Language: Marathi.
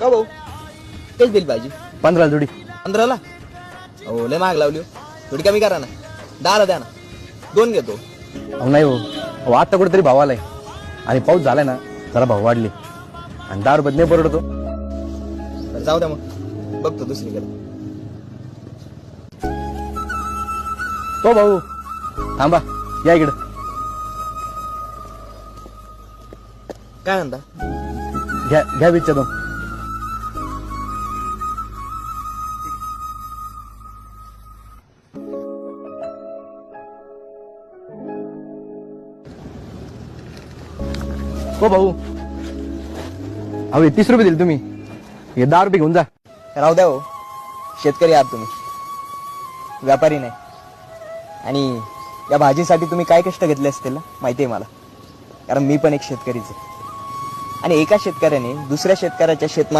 का भाऊ तेच दिली पाहिजे 15 जोडी. 15ला. हो लय महाग लावली हो. थोडी कमी करा ना 10ला द्या ना 2 घेतो. अहो नाही हो, अहो आता कुठेतरी भाव आलाय आणि पाऊस झालाय ना जरा भाव वाढले आणि 10 रुपयात नाही परवडतो. बरं, जाऊ द्या मग बघतो दुसरीकडे. हो भाऊ थांबा, या इकडं. काय म्हणता? घ्या घ्या विचारतो. हो भाऊ, अहो हे 30 रुपये दिले तुम्ही, हे 10 रुपये घेऊन जा. राहू द्या हो, शेतकरी आहात तुम्ही, व्यापारी नाही. आणि या भाजीसाठी तुम्ही काय कष्ट घेतले असतील ना माहिती आहे मला, कारण मी पण एक शेतकरीच आहे. आणि एका शेतकऱ्याने दुसऱ्या शेतकऱ्याच्या शेतमाल